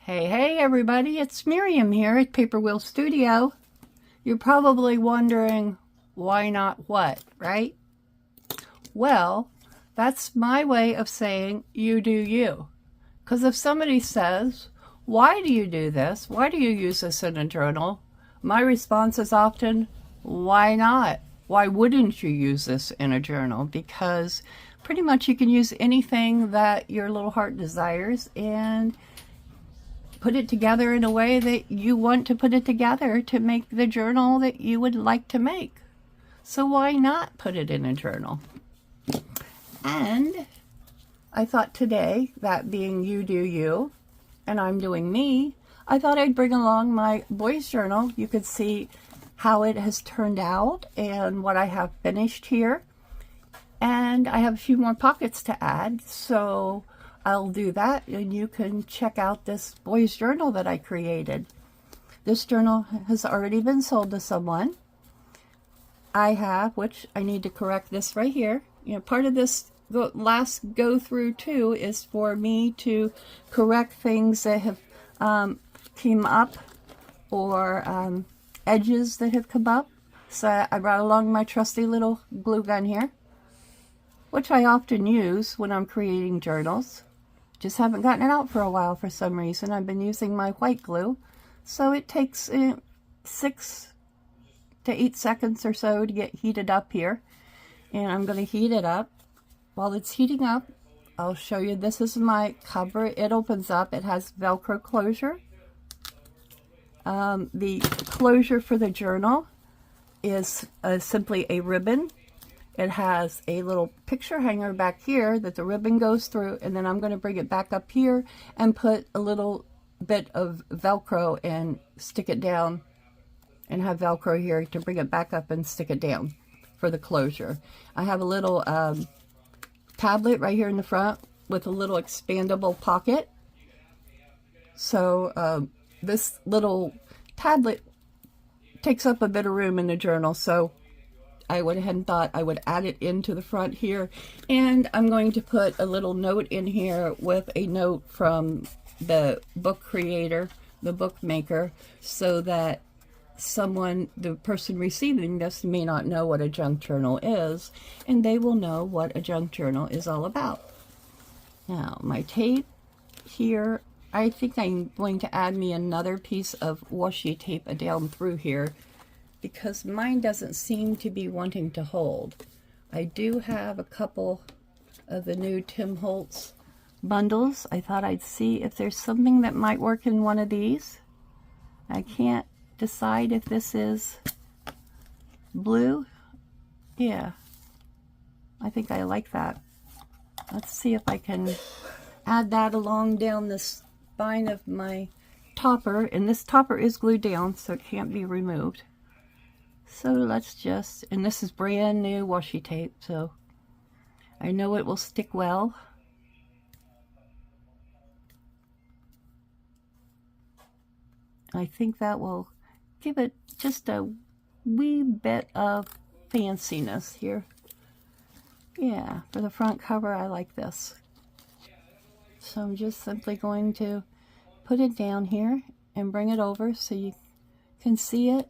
Hey everybody, it's Miriam here at Paper Wheel Studio. You're probably wondering, why not what, right? Well, that's my way of saying you do you. Because if somebody says, why do you do this? Why do you use this in a journal? My response is often, why not? Why wouldn't you use this in a journal? Because pretty much you can use anything that your little heart desires and put it together in a way that you want to put it together to make the journal that you would like to make. So why not put it in a journal? And I thought today, that being you do you, and I'm doing me, I thought I'd bring along my boys journal. You could see how it has turned out and what I have finished here. And I have a few more pockets to add, so I'll do that, and you can check out this boys journal that I created. This journal has already been sold to someone. I have, which I need to correct this right here. You know, part of this last go through too is for me to correct things that have came up, or edges that have come up. So I brought along my trusty little glue gun here, which I often use when I'm creating journals. Just haven't gotten it out for a while for some reason. I've been using my white glue, so it takes 6 to 8 seconds or so to get heated up here. And I'm going to heat it up. While it's heating up, I'll show you. This is my cover. It opens up. It has Velcro closure. The closure for the journal is simply a ribbon. It has a little picture hanger back here that the ribbon goes through, and then I'm going to bring it back up here and put a little bit of Velcro and stick it down, and have Velcro here to bring it back up and stick it down for the closure. I have a little tablet right here in the front with a little expandable pocket. So this little tablet takes up a bit of room in the journal, so I went ahead and thought I would add it into the front here. And I'm going to put a little note in here with a note from the book creator, the bookmaker, so that the person receiving this may not know what a junk journal is, and they will know what a junk journal is all about. Now, my tape here, I think I'm going to add me another piece of washi tape down through here, because mine doesn't seem to be wanting to hold. I do have a couple of the new Tim Holtz bundles. I thought I'd see if there's something that might work in one of these. I can't decide if this is blue. Yeah, I think I like that. Let's see if I can add that along down the spine of my topper. And this topper is glued down, so it can't be removed. So let's just, and this is brand new washi tape, so I know it will stick well. I think that will give it just a wee bit of fanciness here. Yeah, for the front cover, I like this. So I'm just simply going to put it down here and bring it over so you can see it.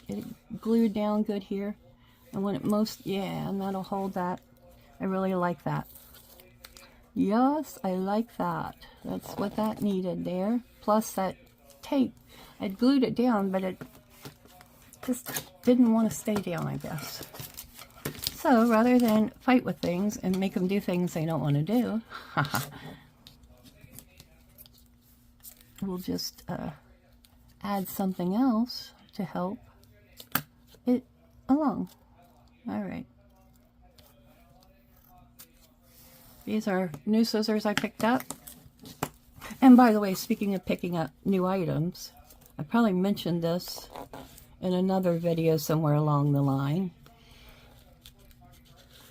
It glued down good here, and when it and that'll hold that. I really like that. Yes, I like that. That's what that needed there. Plus that tape, I'd glued it down, but it just didn't want to stay down, I guess. So rather than fight with things and make them do things they don't want to do, we'll just add something else to help it along. All right. These are new scissors I picked up. And by the way, speaking of picking up new items, I probably mentioned this in another video somewhere along the line.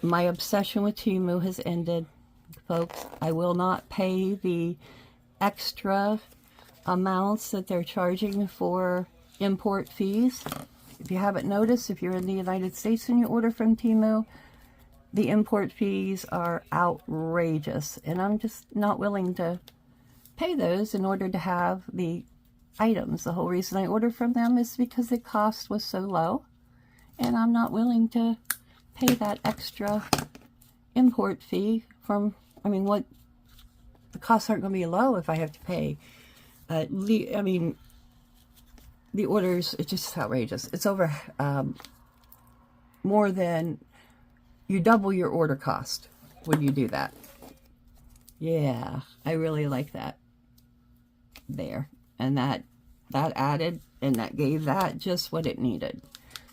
My obsession with Temu has ended, folks. I will not pay the extra amounts that they're charging for import fees. If you haven't noticed, if you're in the United States and you order from Temu, the import fees are outrageous, and I'm just not willing to pay those in order to have the items. The whole reason I ordered from them is because the cost was so low, and I'm not willing to pay that extra import fee from, I mean, what, the costs aren't going to be low if I have to pay. I mean, the orders, it's just outrageous. It's over more than, you double your order cost when you do that. Yeah, I really like that there. And that added, and that gave that just what it needed.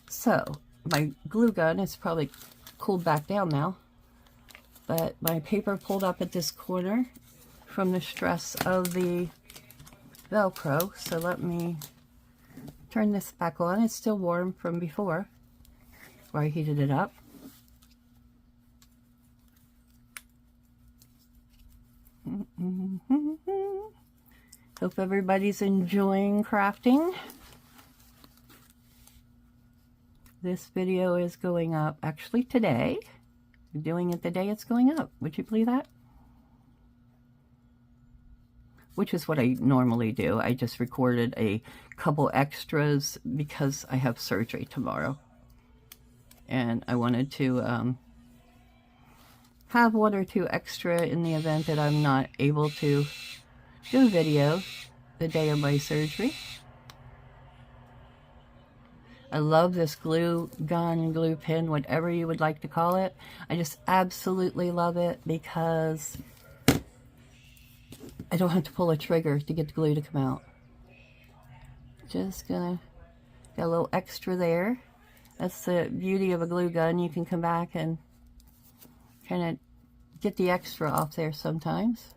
So, my glue gun is probably cooled back down now. But my paper pulled up at this corner from the stress of the Velcro. So let me turn this back on. It's still warm from before, where I heated it up. Hope everybody's enjoying crafting. This video is going up actually today. I'm doing it the day it's going up. Would you believe that? Which is what I normally do. I just recorded a couple extras because I have surgery tomorrow. And I wanted to have one or two extra in the event that I'm not able to do a video the day of my surgery. I love this glue gun, glue pen, whatever you would like to call it. I just absolutely love it because I don't have to pull a trigger to get the glue to come out. Just gonna get a little extra there. That's the beauty of a glue gun. You can come back and kind of get the extra off there sometimes.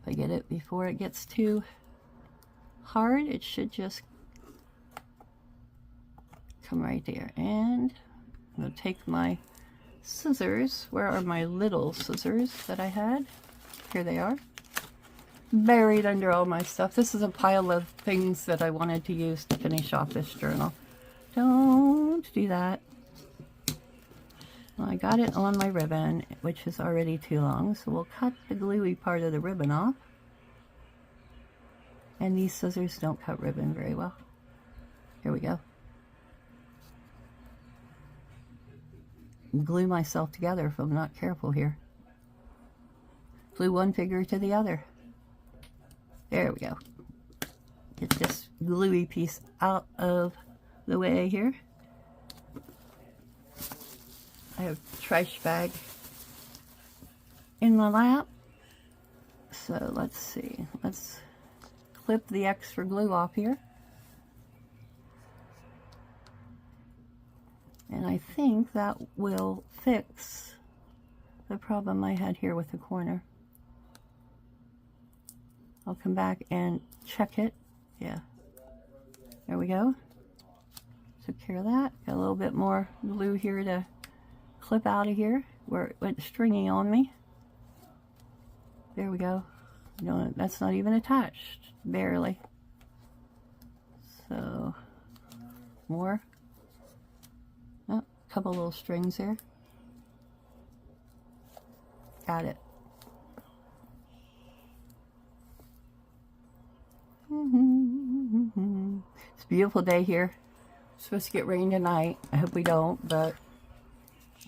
If I get it before it gets too hard, it should just come right there. And I'm going to take my scissors. Where are my little scissors that I had? Here they are. Buried under all my stuff. This is a pile of things that I wanted to use to finish off this journal. Don't do that. Well, I got it on my ribbon, which is already too long, so we'll cut the gluey part of the ribbon off. And these scissors don't cut ribbon very well. Here we go. Glue myself together if I'm not careful here. Glue one figure to the other. There we go. Get this gluey piece out of the way here. I have a trash bag in my lap. So let's see. Let's clip the extra glue off here. And I think that will fix the problem I had here with the corner. I'll come back and check it. Yeah. There we go. Took care of that. Got a little bit more glue here to clip out of here where it went stringy on me. There we go. No, that's not even attached. Barely. So, more. Oh, a couple little strings there. Got it. It's a beautiful day here. It's supposed to get rain tonight. I hope we don't, but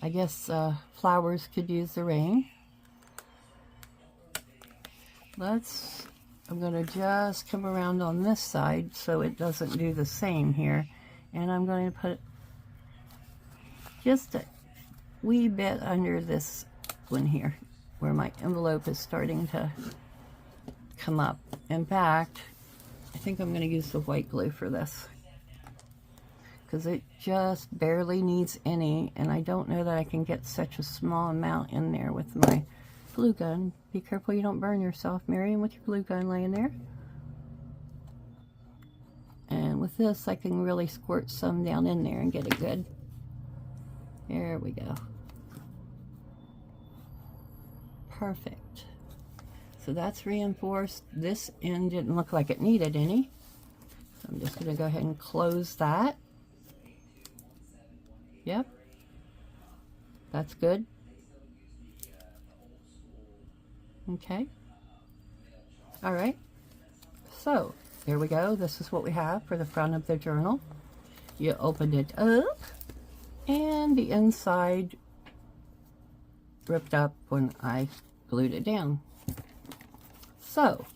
I guess flowers could use the rain. I'm going to just come around on this side so it doesn't do the same here. And I'm going to put just a wee bit under this one here where my envelope is starting to come up. In fact, I think I'm going to use the white glue for this because it just barely needs any, and I don't know that I can get such a small amount in there with my glue gun. Be careful you don't burn yourself, Miriam, with your glue gun laying there. And with this, I can really squirt some down in there and get it good. There we go. Perfect. So that's reinforced. This end didn't look like it needed any. So I'm just going to go ahead and close that. Yep. That's good. Okay. All right. So there we go. This is what we have for the front of the journal. You opened it up, and the inside ripped up when I glued it down. So,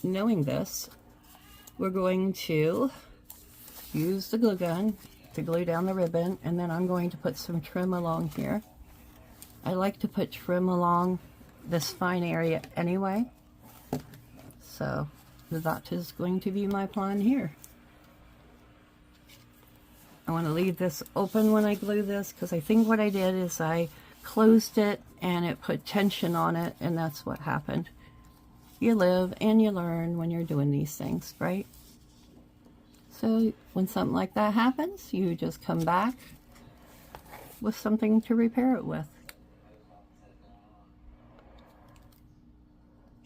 knowing this, we're going to use the glue gun to glue down the ribbon, and then I'm going to put some trim along here. I like to put trim along this fine area anyway, so that is going to be my plan here. I want to leave this open when I glue this, because I think what I did is I closed it and it put tension on it, and that's what happened. You live and you learn when you're doing these things, right? So when something like that happens, you just come back with something to repair it with.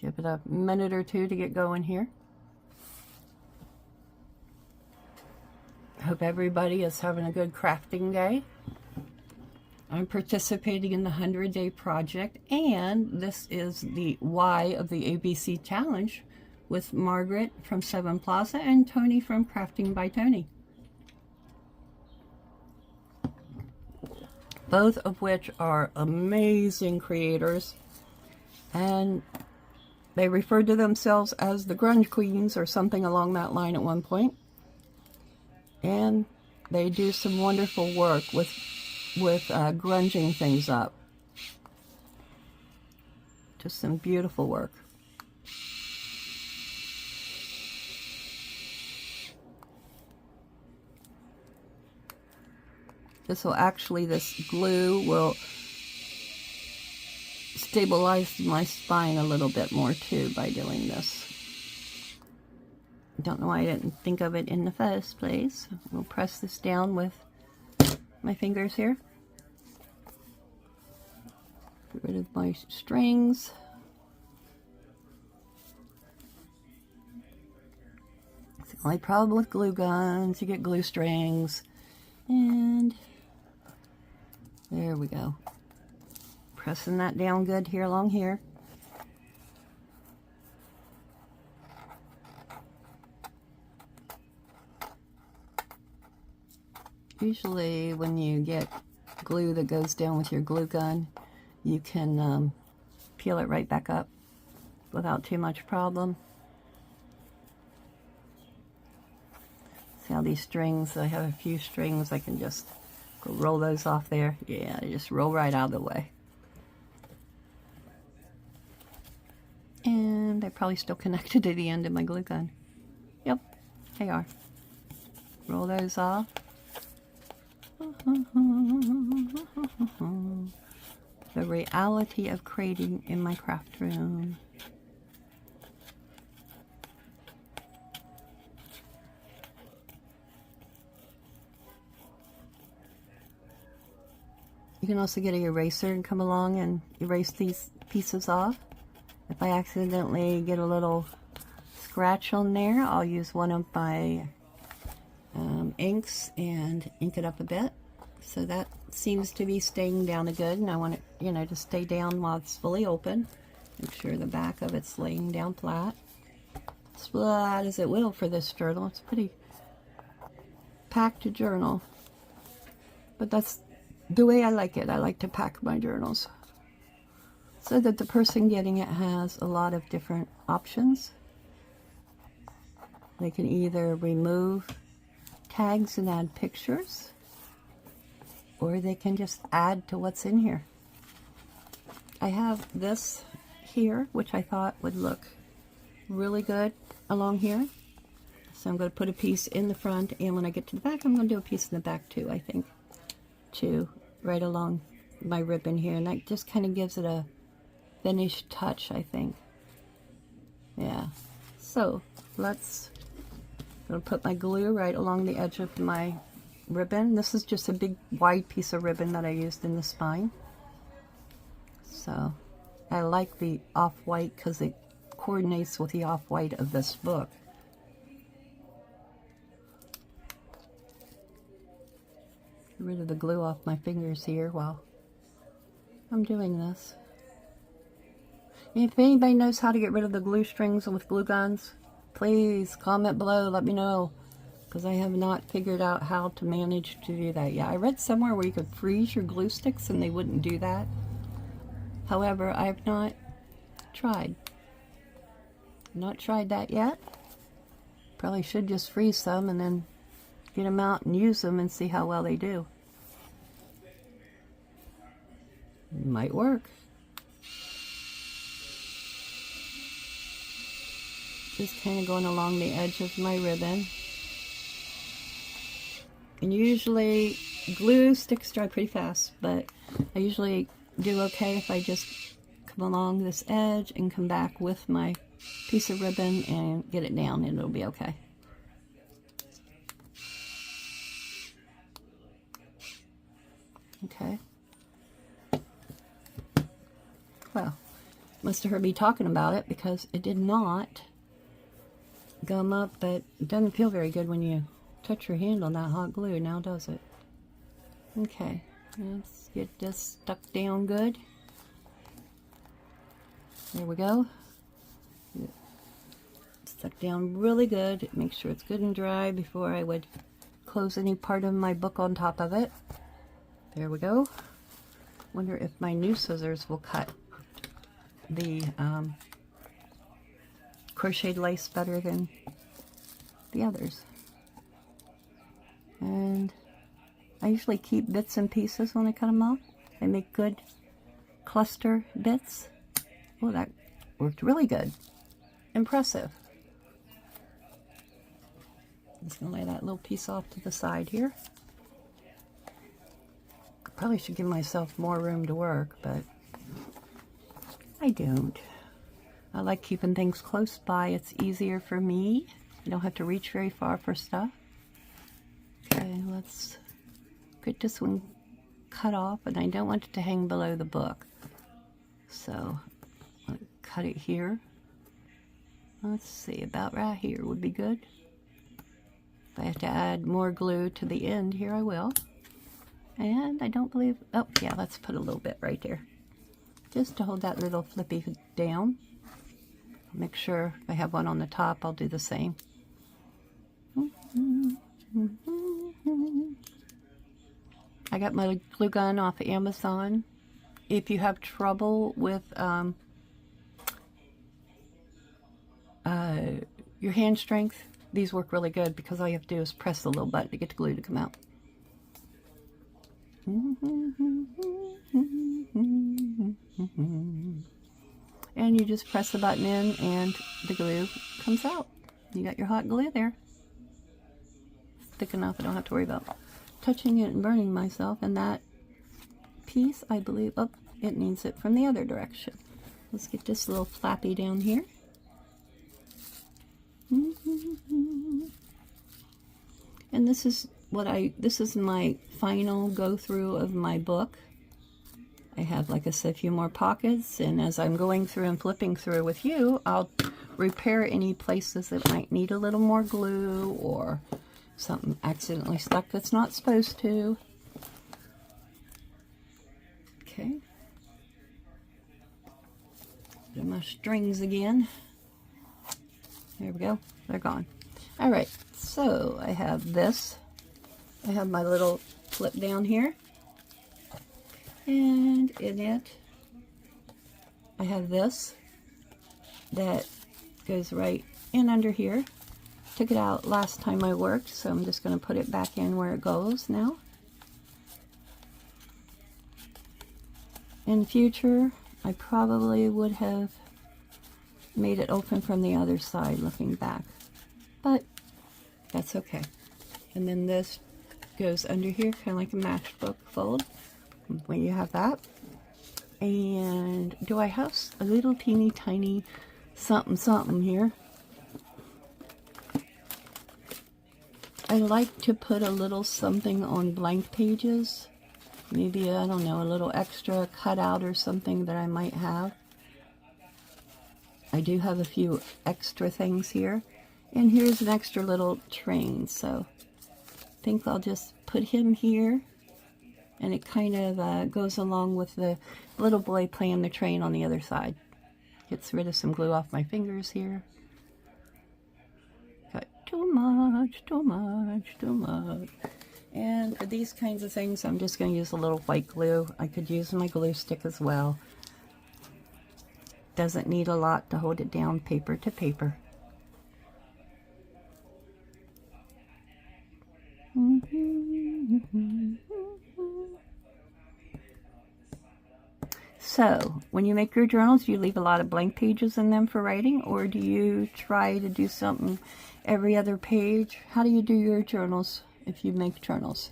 Give it a minute or two to get going here. I hope everybody is having a good crafting day. I'm participating in the 100-day project, and this is the Y of the ABC challenge with Margaret from Seven Plaza and Tony from Crafting by Tony. Both of which are amazing creators, and they referred to themselves as the Grunge Queens or something along that line at one point. And they do some wonderful work with grunging things up. Just some beautiful work. This glue will stabilize my spine a little bit more too by doing this. Don't know why I didn't think of it in the first place. We'll press this down with my fingers here. Get rid of my strings. It's the only problem with glue guns. You get glue strings. And there we go. Pressing that down good here along here. Usually when you get glue that goes down with your glue gun, you can peel it right back up without too much problem. See how these strings, I have a few strings, I can just go roll those off there. Yeah, they just roll right out of the way. And they're probably still connected to the end of my glue gun. Yep, they are. Roll those off. The reality of creating in my craft room. You can also get an eraser and come along and erase these pieces off. If I accidentally get a little scratch on there, I'll use one of my inks and ink it up a bit. So that seems to be staying down good, and I want it, to stay down while it's fully open. Make sure the back of it's laying down flat. As flat as it will for this journal. It's a pretty packed journal. But that's the way I like it. I like to pack my journals so that the person getting it has a lot of different options. They can either remove tags and add pictures, or they can just add to what's in here. I have this here, which I thought would look really good along here. So I'm going to put a piece in the front, and when I get to the back, I'm going to do a piece in the back too, I think, too, right along my ribbon here. And that just kind of gives it a finished touch, I think. Yeah. So I'm going to put my glue right along the edge of my ribbon. This is just a big wide piece of ribbon that I used in the spine. So I like the off-white because it coordinates with the off-white of this book. Get rid of the glue off my fingers here while I'm doing this. If anybody knows how to get rid of the glue strings with glue guns, please comment below, let me know, because I have not figured out how to manage to do that yet. I read somewhere where you could freeze your glue sticks and they wouldn't do that. However, I have not tried. Not tried that yet. Probably should just freeze some and then get them out and use them and see how well they do. Might work. Just kind of going along the edge of my ribbon. And usually glue sticks dry pretty fast, but I usually do okay if I just come along this edge and come back with my piece of ribbon and get it down, and it'll be okay. Okay. Well, must have heard me talking about it because it did not gum up, but it doesn't feel very good when you touch your hand on that hot glue, now does it? Okay, let's get this stuck down good. There we go. Stuck down really good. Make sure it's good and dry before I would close any part of my book on top of it. There we go. Wonder if my new scissors will cut the crocheted lace better than the others. And I usually keep bits and pieces when I cut them off. They make good cluster bits. Oh, that worked really good. Impressive. I'm just going to lay that little piece off to the side here. Probably should give myself more room to work, but I don't. I like keeping things close by. It's easier for me. I don't have to reach very far for stuff. Okay, let's get this one cut off, and I don't want it to hang below the book. So, I'll cut it here. Let's see, about right here would be good. If I have to add more glue to the end here, I will. And I don't believe, oh yeah, let's put a little bit right there. Just to hold that little flippy down. Make sure if I have one on the top, I'll do the same. I got my glue gun off of Amazon. If you have trouble with your hand strength, these work really good because all you have to do is press the little button to get the glue to come out. And you just press the button in and the glue comes out. You got your hot glue there. It's thick enough I don't have to worry about touching it and burning myself. And that piece, I believe, oh, it needs it from the other direction. Let's get this little flappy down here. And this is what this is my final go through of my book. I have, like I said, a few more pockets, and as I'm going through and flipping through with you, I'll repair any places that might need a little more glue or something accidentally stuck that's not supposed to. Okay. Do my strings again. There we go. They're gone. All right. So I have this. I have my little flip down here. And in it, I have this that goes right in under here. Took it out last time I worked, so I'm just going to put it back in where it goes now. In future, I probably would have made it open from the other side looking back, but that's okay. And then this goes under here, kind of like a matchbook fold. When you have that. And do I have a little teeny tiny something here? I like to put a little something on blank pages. Maybe, I don't know, a little extra cutout or something that I might have. I do have a few extra things here. And here's an extra little train, so I think I'll just put him here. And it kind of goes along with the little boy playing the train on the other side. Gets rid of some glue off my fingers here. Got too much, too much, too much. And for these kinds of things, I'm just going to use a little white glue. I could use my glue stick as well. Doesn't need a lot to hold it down, paper to paper. So, when you make your journals, do you leave a lot of blank pages in them for writing, or do you try to do something every other page? How do you do your journals if you make journals?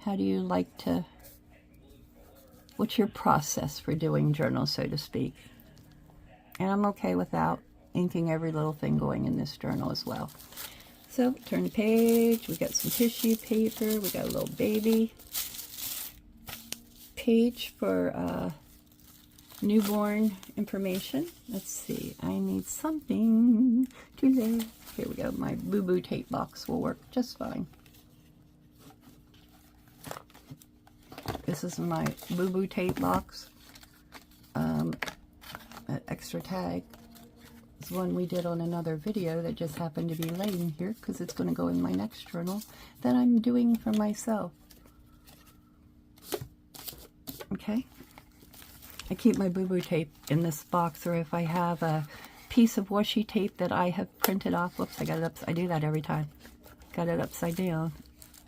How do you like to, what's your process for doing journals, so to speak? And I'm okay without inking every little thing going in this journal as well. So, turn the page, we got some tissue paper, we got a little baby page for newborn information. Let's see, I need something to lay. Here we go, my boo-boo tape box will work just fine. This is my boo-boo tape box. That extra tag is one we did on another video that just happened to be laying here because it's going to go in my next journal that I'm doing for myself. Okay, I keep my boo-boo tape in this box, or if I have a piece of washi tape that I have printed off. Whoops, I got it up. I do that every time. Got it upside down.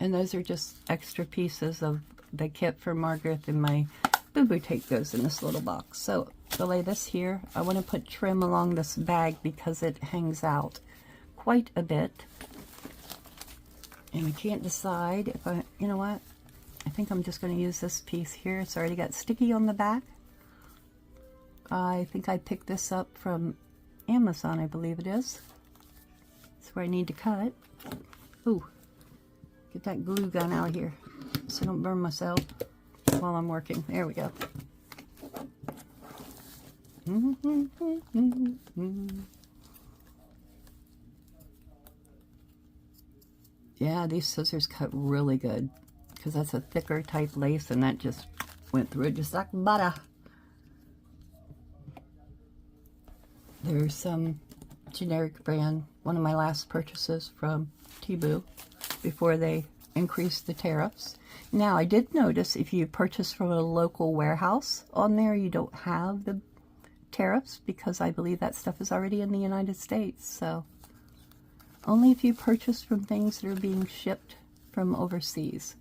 And those are just extra pieces of the kit for Margaret, and my boo-boo tape goes in this little box. So to lay this here, I want to put trim along this bag because it hangs out quite a bit. And I can't decide if I, you know what? I think I'm just going to use this piece here. It's already got sticky on the back. I think I picked this up from Amazon, I believe it is. That's where I need to cut. Ooh, get that glue gun out of here so I don't burn myself while I'm working. There we go. Yeah, these scissors cut really good, because that's a thicker type lace, and that just went through it just like butter. There's some generic brand, one of my last purchases from Temu before they increased the tariffs. Now, I did notice if you purchase from a local warehouse on there, you don't have the tariffs, because I believe that stuff is already in the United States. So only if you purchase from things that are being shipped from overseas.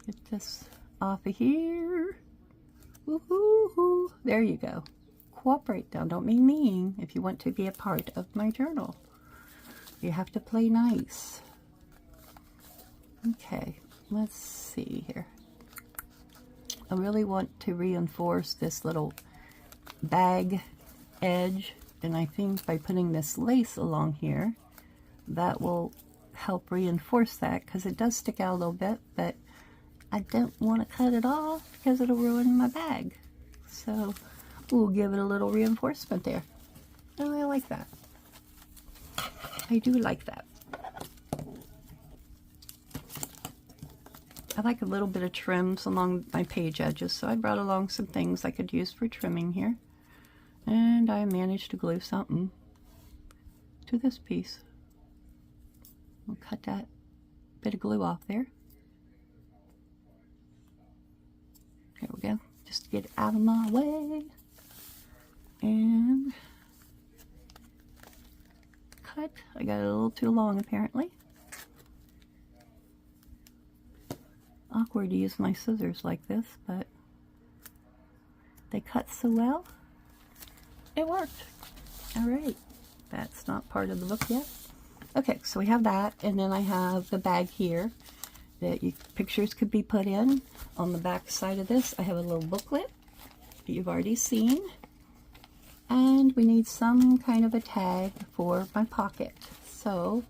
Get this off of here. Woohoo! There you go. Cooperate now. Don't be mean if you want to be a part of my journal. You have to play nice. Okay, let's see here. I really want to reinforce this little bag edge, and I think by putting this lace along here, that will help reinforce that, because it does stick out a little bit, but I don't want to cut it off because it'll ruin my bag. So we'll give it a little reinforcement there. Oh, I like that. I do like that. I like a little bit of trims along my page edges, so I brought along some things I could use for trimming here. And I managed to glue something to this piece. We'll cut that bit of glue off there. There we go, just to get it out of my way. And cut. I got it a little too long apparently. Awkward to use my scissors like this, but they cut so well. It worked. All right, that's not part of the book yet. Okay, so we have that, and then I have the bag here that pictures could be put in. On the back side of this, I have a little booklet that you've already seen, and we need some kind of a tag for my pocket. So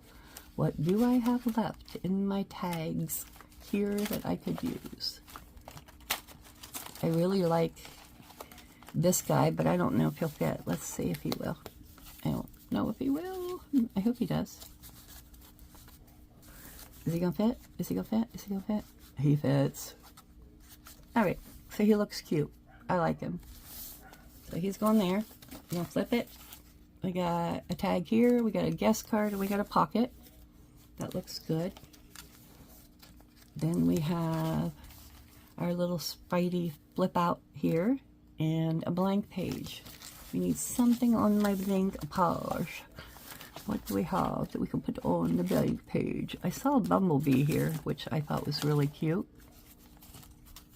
what do I have left in my tags here that I could use? I really like this guy, but I don't know if he'll fit. Let's see if he will. I don't know if he will. I hope he does. Is he gonna fit? Is he gonna fit? Is he gonna fit? He fits. All right, so he looks cute. I like him. So he's going there. You gonna flip it? We got a tag here. We got a guest card, and we got a pocket. That looks good. Then we have our little Spidey flip out here and a blank page. We need something on my blank page. What do we have that we can put on the blank page? I saw a bumblebee here, which I thought was really cute.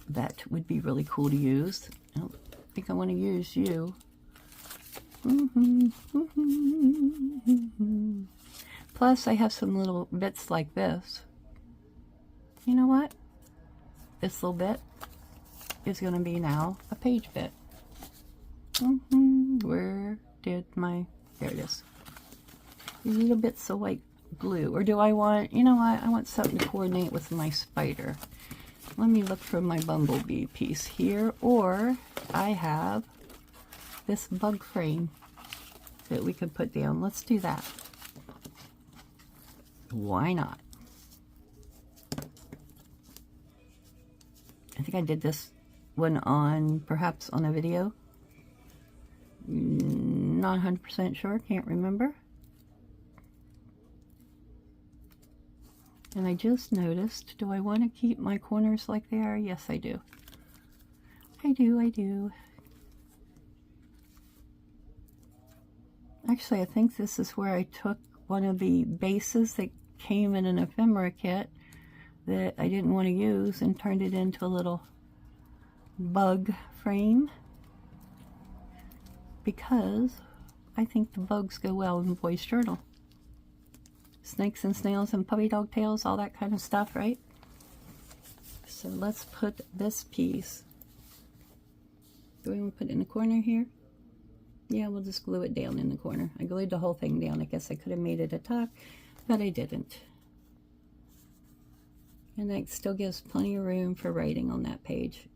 That would be really cool to use. I don't think I want to use you. Plus, I have some little bits like this. You know what? This little bit is going to be now a page bit. Where did my... There it is. These little bits of white glue. Or do I want... You know what? I want something to coordinate with my spider. Let me look for my bumblebee piece here. Or I have this bug frame that we could put down. Let's do that. Why not? I think I did this one on, perhaps on a video. Not 100% sure, can't remember. And I just noticed, do I want to keep my corners like they are? Yes, I do. I do. Actually, I think this is where I took one of the bases that came in an ephemera kit that I didn't want to use and turned it into a little bug frame, because I think the bugs go well in Boy's Journal. Snakes and snails and puppy dog tails, all that kind of stuff, right? So let's put this piece. Do we want to put it in the corner here? Yeah, we'll just glue it down in the corner. I glued the whole thing down. I guess I could have made it a top, but I didn't. And that still gives plenty of room for writing on that page.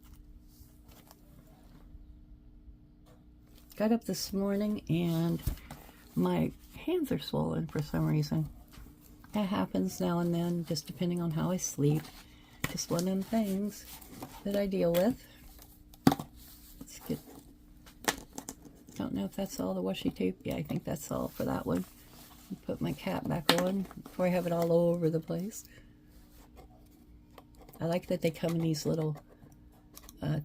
Got up this morning and my hands are swollen for some reason. That happens now and then, just depending on how I sleep. Just one of them things that I deal with. Let's get... Don't know if that's all the washi tape. Yeah, I think that's all for that one. Put my cap back on before I have it all over the place. I like that they come in these little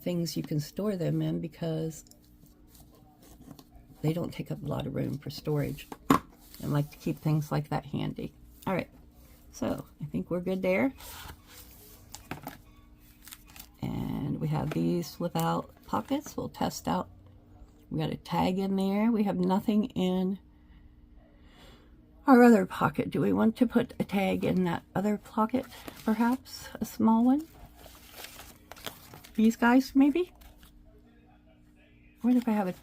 things you can store them in, because they don't take up a lot of room for storage. I like to keep things like that handy. All right, so I think we're good there. And we have these flip out pockets. We'll test out. We got a tag in there. We have nothing in our other pocket. Do we want to put a tag in that other pocket, perhaps? A small one? These guys, maybe? What if I have a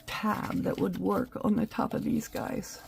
tab that would work on the top of these guys?